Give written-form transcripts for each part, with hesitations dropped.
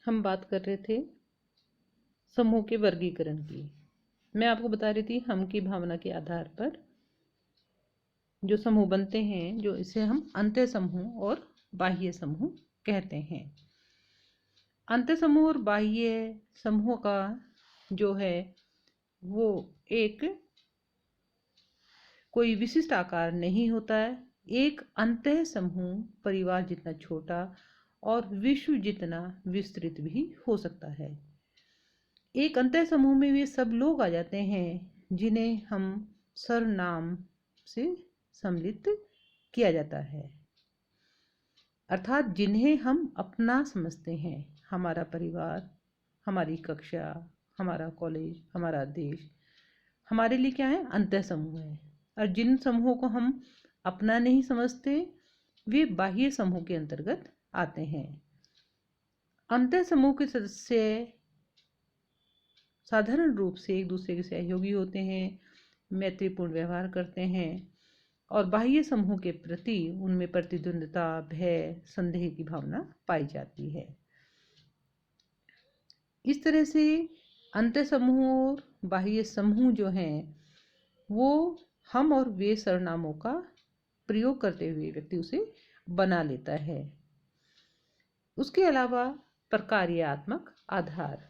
हम बात कर रहे थे समूह के वर्गीकरण की। मैं आपको बता रही थी हम की भावना के आधार पर जो समूह बनते हैं, जो इसे हम अंतः समूह और बाह्य समूह कहते हैं। अंतः समूह और बाह्य समूह का जो है वो एक कोई विशिष्ट आकार नहीं होता है। एक अंतः समूह परिवार जितना छोटा और विश्व जितना विस्तृत भी हो सकता है। एक अंतः समूह में वे सब लोग आ जाते हैं जिन्हें हम सर्वनाम से सम्मिलित किया जाता है, अर्थात जिन्हें हम अपना समझते हैं। हमारा परिवार, हमारी कक्षा, हमारा कॉलेज, हमारा देश हमारे लिए क्या है? अंतः समूह है। और जिन समूहों को हम अपना नहीं समझते वे बाह्य समूह के अंतर्गत आते हैं। अंतः समूह के सदस्य साधारण रूप से एक दूसरे के सहयोगी होते हैं, मैत्रीपूर्ण व्यवहार करते हैं और बाह्य समूह के प्रति उनमें प्रतिद्वंद्विता, भय, संदेह की भावना पाई जाती है। इस तरह से अंतः समूह और बाह्य समूह जो हैं वो हम और वे सर्वनामों का प्रयोग करते हुए व्यक्ति उसे बना लेता है। उसके अलावा प्रकार्यात्मक आधार।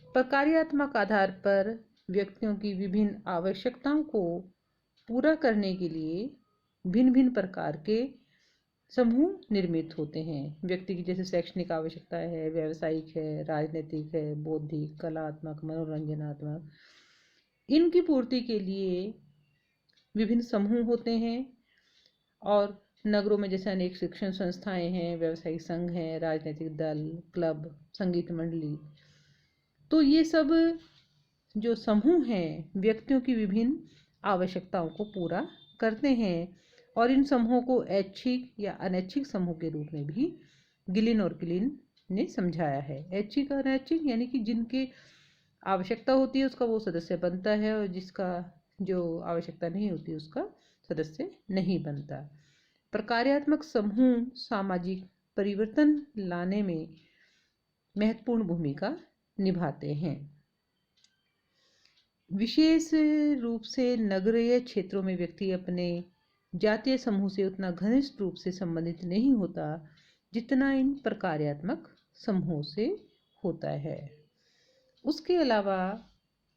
प्रकार्यात्मक आधार पर व्यक्तियों की विभिन्न आवश्यकताओं को पूरा करने के लिए भिन्न भिन्न प्रकार के समूह निर्मित होते हैं। व्यक्ति की जैसे शैक्षणिक आवश्यकता है, व्यावसायिक है, राजनीतिक है, बौद्धिक, कलात्मक, मनोरंजनात्मक, इनकी पूर्ति के लिए विभिन्न समूह होते हैं। और नगरों में जैसे अनेक शिक्षण संस्थाएं हैं, व्यावसायिक संघ हैं, राजनीतिक दल, क्लब, संगीत मंडली, तो ये सब जो समूह हैं व्यक्तियों की विभिन्न आवश्यकताओं को पूरा करते हैं। और इन समूहों को ऐच्छिक या अनैच्छिक समूह के रूप में भी गिलिन और क्लिन ने समझाया है। ऐच्छिक और अनैच्छिक यानी कि जिनके आवश्यकता होती है उसका वो सदस्य बनता है और जिसका जो आवश्यकता नहीं होती उसका सदस्य नहीं बनता। प्रकार्यात्मक समूह सामाजिक परिवर्तन लाने में महत्वपूर्ण भूमिका निभाते हैं। विशेष रूप से नगरीय क्षेत्रों में व्यक्ति अपने जातीय समूह से उतना घनिष्ठ रूप से संबंधित नहीं होता जितना इन प्रकार्यात्मक समूहों से होता है। उसके अलावा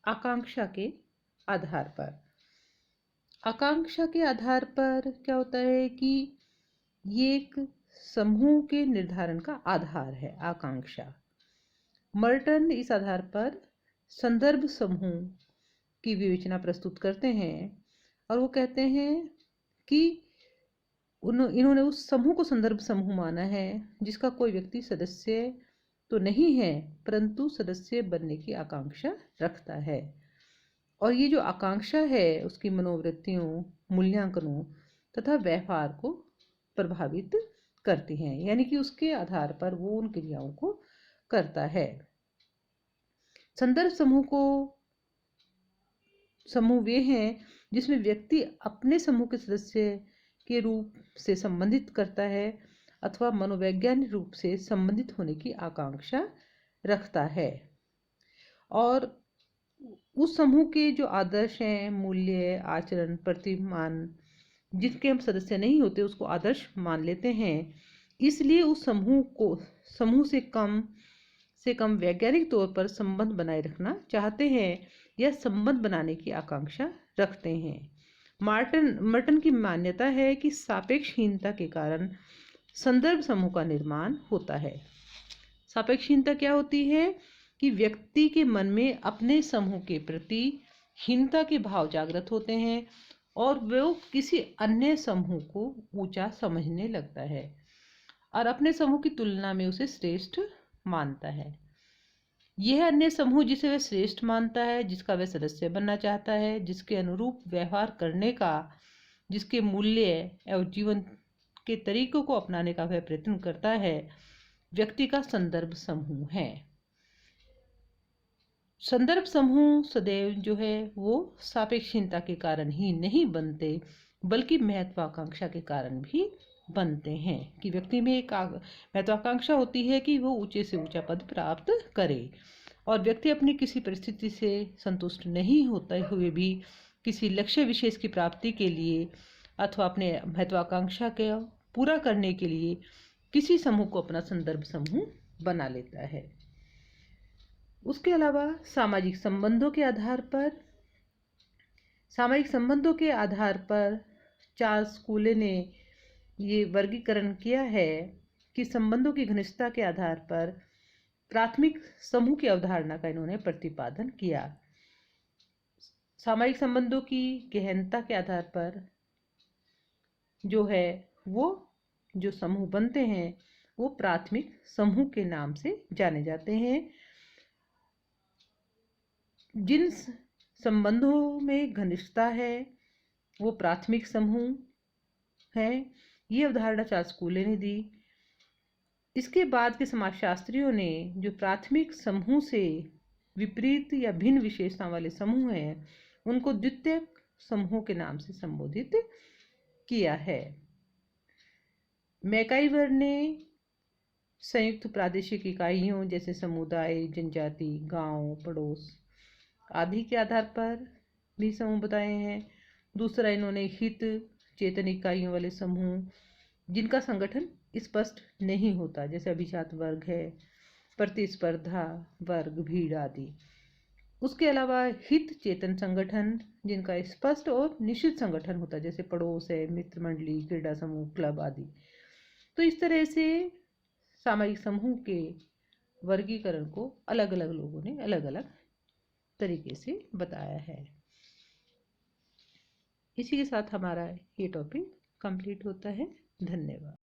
आकांक्षा के आधार पर, आकांक्षा के आधार पर क्या होता है कि ये एक समूह के निर्धारण का आधार है। आकांक्षा मर्टन इस आधार पर संदर्भ समूह की विवेचना प्रस्तुत करते हैं और वो कहते हैं कि इन्होंने उस समूह को संदर्भ समूह माना है जिसका कोई व्यक्ति सदस्य तो नहीं है परंतु सदस्य बनने की आकांक्षा रखता है। और ये जो आकांक्षा है उसकी मनोवृत्तियों, मूल्यांकनों तथा व्यवहार को प्रभावित करती हैं, यानी कि उसके आधार पर वो उन क्रियाओं को करता है। संदर्भ समूह वे हैं जिसमें व्यक्ति अपने समूह के सदस्य के रूप से संबंधित करता है अथवा मनोवैज्ञानिक रूप से संबंधित होने की आकांक्षा रखता है। और उस समूह के जो आदर्श हैं, मूल्य, आचरण, प्रतिमान जिनके हम सदस्य नहीं होते उसको आदर्श मान लेते हैं, इसलिए उस समूह से कम वैज्ञानिक तौर पर संबंध बनाए रखना चाहते हैं या संबंध बनाने की आकांक्षा रखते हैं। मर्टन की मान्यता है कि सापेक्षहीनता के कारण संदर्भ समूह का निर्माण होता है। सापेक्षहीनता क्या होती है कि व्यक्ति के मन में अपने समूह के प्रति हीनता के भाव जागृत होते हैं और वो किसी अन्य समूह को ऊंचा समझने लगता है और अपने समूह की तुलना में उसे श्रेष्ठ मानता है। यह अन्य समूह जिसे वह श्रेष्ठ मानता है, जिसका वह सदस्य बनना चाहता है, जिसके अनुरूप व्यवहार करने का, जिसके मूल्य एवं जीवन के तरीकों को अपनाने का वह प्रयत्न करता है, व्यक्ति का संदर्भ समूह है। संदर्भ समूह सदैव जो है वो सापेक्षहीनता के कारण ही नहीं बनते बल्कि महत्वाकांक्षा के कारण भी बनते हैं कि व्यक्ति में एक महत्वाकांक्षा होती है कि वो ऊंचे से ऊंचा पद प्राप्त करे, और व्यक्ति अपनी किसी परिस्थिति से संतुष्ट नहीं होते हुए भी किसी लक्ष्य विशेष की प्राप्ति के लिए अथवा अपने महत्वाकांक्षा के पूरा करने के लिए किसी समूह को अपना संदर्भ समूह बना लेता है। उसके अलावा सामाजिक संबंधों के आधार पर चार्ल्स कूले ने ये वर्गीकरण किया है कि संबंधों की घनिष्ठता के आधार पर प्राथमिक समूह की अवधारणा का इन्होंने प्रतिपादन किया। सामाजिक संबंधों की गहनता के आधार पर जो है वो जो समूह बनते हैं वो प्राथमिक समूह के नाम से जाने जाते हैं। जिन संबंधों में घनिष्ठता है वो प्राथमिक समूह है, ये अवधारणा चार्ल्स कूले ने दी। इसके बाद के समाजशास्त्रियों ने जो प्राथमिक समूह से विपरीत या भिन्न विशेषता वाले समूह हैं उनको द्वितीयक समूह के नाम से संबोधित किया है। मैकाइवर ने संयुक्त प्रादेशिक इकाइयों जैसे समुदाय, जनजाति, गांव, पड़ोस आदि के आधार पर भी समूह बताए हैं। दूसरा, इन्होंने हित चेतन इकाइयों वाले समूह जिनका संगठन स्पष्ट नहीं होता, जैसे अभिजात वर्ग है, प्रतिस्पर्धा वर्ग, भीड़ आदि। उसके अलावा हित चेतन संगठन जिनका स्पष्ट और निश्चित संगठन होता है, जैसे पड़ोस है, मित्र मंडली, क्रीड़ा समूह, क्लब आदि। तो इस तरह से सामाजिक समूह के वर्गीकरण को अलग अलग लोगों ने अलग अलग तरीके से बताया है। इसी के साथ हमारा ये टॉपिक कंप्लीट होता है। धन्यवाद।